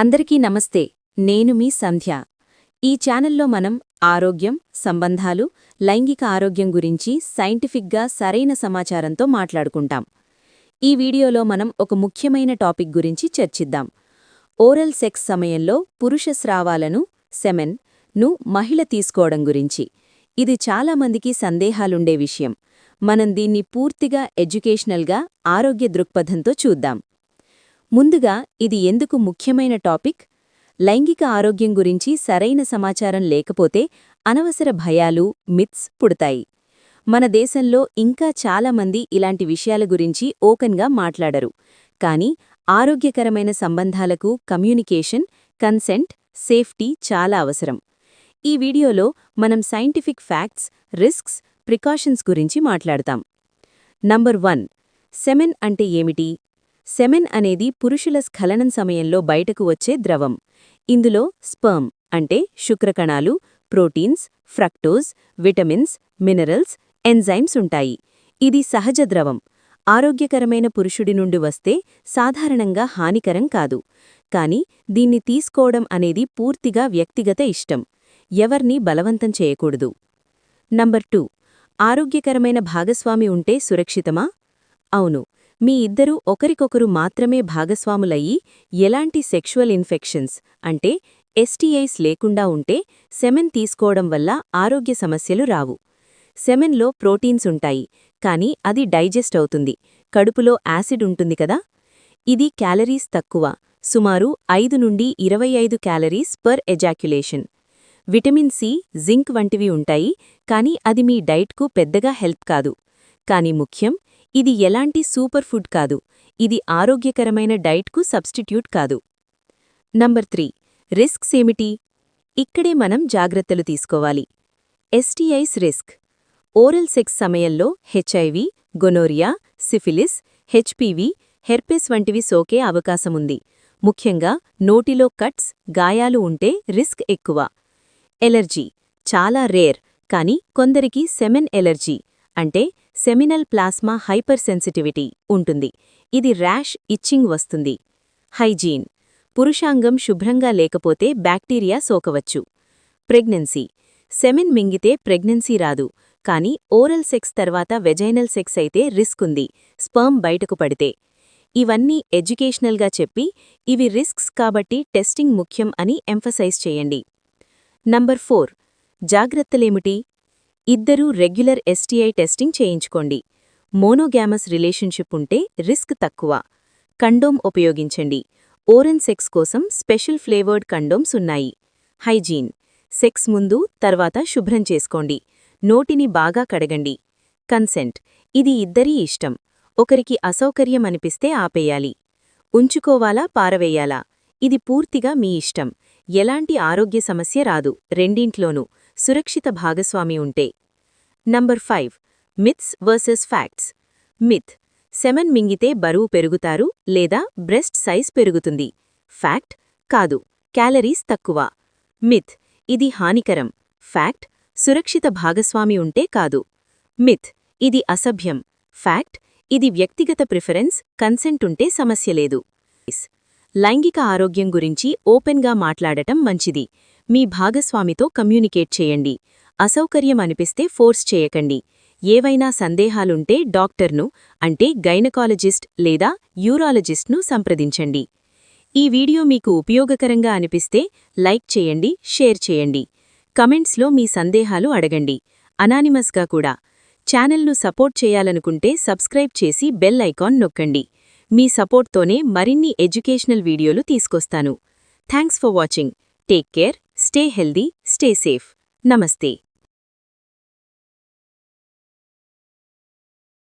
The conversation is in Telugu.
అందరికీ నమస్తే. నేను మీ సంధ్య. ఈ ఛానల్లో మనం ఆరోగ్యం, సంబంధాలు, లైంగిక ఆరోగ్యం గురించి సైంటిఫిక్గా సరైన సమాచారంతో మాట్లాడుకుంటాం. ఈ వీడియోలో మనం ఒక ముఖ్యమైన టాపిక్ గురించి చర్చిద్దాం. ఓరల్ సెక్స్ సమయంలో పురుష స్రావాలను, సెమెన్ ను మహిళ తీసుకోవడం గురించి. ఇది చాలామందికి సందేహాలుండే విషయం. మనం దీన్ని పూర్తిగా ఎడ్యుకేషనల్గా, ఆరోగ్య దృక్పథంతో చూద్దాం. ముందుగా ఇది ఎందుకు ముఖ్యమైన టాపిక్? లైంగిక ఆరోగ్యం గురించి సరైన సమాచారం లేకపోతే అనవసర భయాలు, మిత్స్ పుడతాయి. మన దేశంలో ఇంకా చాలామంది ఇలాంటి విషయాల గురించి ఓపెన్గా మాట్లాడరు. కానీ ఆరోగ్యకరమైన సంబంధాలకు కమ్యూనికేషన్, కన్సెంట్, సేఫ్టీ చాలా అవసరం. ఈ వీడియోలో మనం సైంటిఫిక్ ఫ్యాక్ట్స్, రిస్క్స్, ప్రికాషన్స్ గురించి మాట్లాడతాం. నంబర్ 1. సెమెన్ అంటే ఏమిటి? సెమెన్ అనేది పురుషుల స్ఖలనం సమయంలో బయటకు వచ్చే ద్రవం. ఇందులో స్పర్మ్ అంటే శుక్రకణాలు, proteins, fructose, vitamins, minerals, enzymes ఉంటాయి. ఇది సహజ ద్రవం. ఆరోగ్యకరమైన పురుషుడి నుండి వస్తే సాధారణంగా హానికరం కాదు. కానీ దీన్ని తీసుకోవడం అనేది పూర్తిగా వ్యక్తిగత ఇష్టం. ఎవర్నీ బలవంతం చేయకూడదు. నంబర్ 2. ఆరోగ్యకరమైన భాగస్వామి ఉంటే సురక్షితమా? అవును. మీ ఇద్దరూ ఒకరికొకరు మాత్రమే భాగస్వాములయ్యి ఎలాంటి సెక్షువల్ ఇన్ఫెక్షన్స్ అంటే ఎస్టీఐస్ లేకుండా ఉంటే సెమెన్ తీసుకోవడం వల్ల ఆరోగ్య సమస్యలు రావు. సెమెన్లో ప్రోటీన్స్ ఉంటాయి, కానీ అది డైజెస్ట్ అవుతుంది. కడుపులో యాసిడ్ ఉంటుంది కదా. ఇది క్యాలరీస్ తక్కువ, సుమారు 5 నుండి 25 calories per ejaculation. Vitamin C, zinc వంటివి ఉంటాయి, కానీ అది మీ డైట్కు పెద్దగా హెల్ప్ కాదు. కానీ ముఖ్యం, ఇది ఎలాంటి సూపర్ ఫుడ్ కాదు. ఇది ఆరోగ్యకరమైన డైట్కు సబ్స్టిట్యూట్ కాదు. నంబర్ 3. రిస్క్స్ ఏమిటి? ఇక్కడే మనం జాగ్రత్తలు తీసుకోవాలి. ఎస్టీఐస్ రిస్క్. ఓరల్ సెక్స్ సమయంలో HIV, gonorrhoea, syphilis, HPV, herpes వంటివి సోకే అవకాశముంది. ముఖ్యంగా నోటిలో కట్స్, గాయాలు ఉంటే రిస్క్ ఎక్కువ. ఎలర్జీ. చాలా రేర్, కానీ కొందరికి సెమెన్ ఎలర్జీ అంటే సెమినల్ ప్లాస్మా హైపర్ సెన్సిటివిటీ ఉంటుంది. ఇది ర్యాష్, ఇచ్చింగ్ వస్తుంది. హైజీన్. పురుషాంగం శుభ్రంగా లేకపోతే బ్యాక్టీరియా సోకవచ్చు. ప్రెగ్నెన్సీ. సెమెన్ మింగితే ప్రెగ్నెన్సీ రాదు, కానీ ఓరల్ సెక్స్ తర్వాత వెజైనల్ సెక్స్ అయితే రిస్క్ ఉంది, స్పర్మ్ బయటకు పడితే. ఇవన్నీ ఎడ్యుకేషనల్గా చెప్పి, ఇవి రిస్క్స్ కాబట్టి టెస్టింగ్ ముఖ్యం అని ఎంఫసైజ్ చేయండి. నంబర్ 4. జాగ్రత్తలేమిటి? ఇద్దరూ రెగ్యులర్ ఎస్టీఐ టెస్టింగ్ చేయించుకోండి. మోనోగామస్ రిలేషన్షిప్ ఉంటే రిస్క్ తక్కువ. కండోమ్ ఉపయోగించండి. ఓరల్ సెక్స్ కోసం స్పెషల్ ఫ్లేవర్డ్ కండోమ్స్ ఉన్నాయి. హైజీన్. సెక్స్ ముందు, తర్వాత శుభ్రం చేసుకోండి. నోటిని బాగా కడగండి. కన్సెంట్. ఇది ఇద్దరీ ఇష్టం. ఒకరికి అసౌకర్యం అనిపిస్తే ఆపేయాలి. ఉంచుకోవాలా, పారవేయాలా? ఇది పూర్తిగా మీ ఇష్టం. ఎలాంటి ఆరోగ్య సమస్య రాదు, రెండింట్లోనూ సురక్షిత భాగస్వామి ఉంటే. Number 5. Myths versus facts. Myth. Semen మింగితే బరువు పెరుగుతారు లేదా బ్రెస్ట్ సైజ్ పెరుగుతుంది. ఫ్యాక్ట్. కాదు, క్యాలరీస్ తక్కువ. మిత్. ఇది హానికరం. ఫ్యాక్ట్. సురక్షిత భాగస్వామి ఉంటే కాదు. మిత్. ఇది అసభ్యం. ఫ్యాక్ట్. ఇది వ్యక్తిగత ప్రిఫరెన్స్, కన్సెంట్ ఉంటే సమస్య లేదు. లైంగిక ఆరోగ్యం గురించి ఓపెన్గా మాట్లాడటం మంచిది. మీ భాగస్వామితో కమ్యూనికేట్ చేయండి. అసౌకర్యం అనిపిస్తే ఫోర్స్ చేయకండి. ఏవైనా సందేహాలుంటే డాక్టర్ను అంటే గైనకాలజిస్ట్ లేదా యూరాలజిస్ట్ను సంప్రదించండి. ఈ వీడియో మీకు ఉపయోగకరంగా అనిపిస్తే లైక్ చేయండి, షేర్ చేయండి. కమెంట్స్లో మీ సందేహాలు అడగండి, అనానిమస్గా కూడా. ఛానల్ను సపోర్ట్ చేయాలనుకుంటే సబ్స్క్రైబ్ చేసి బెల్ ఐకాన్ నొక్కండి. మీ సపోర్ట్తోనే మరిన్ని ఎడ్యుకేషనల్ వీడియోలు తీసుకొస్తాను. Thanks for watching. Take care, stay healthy, stay safe. నమస్తే.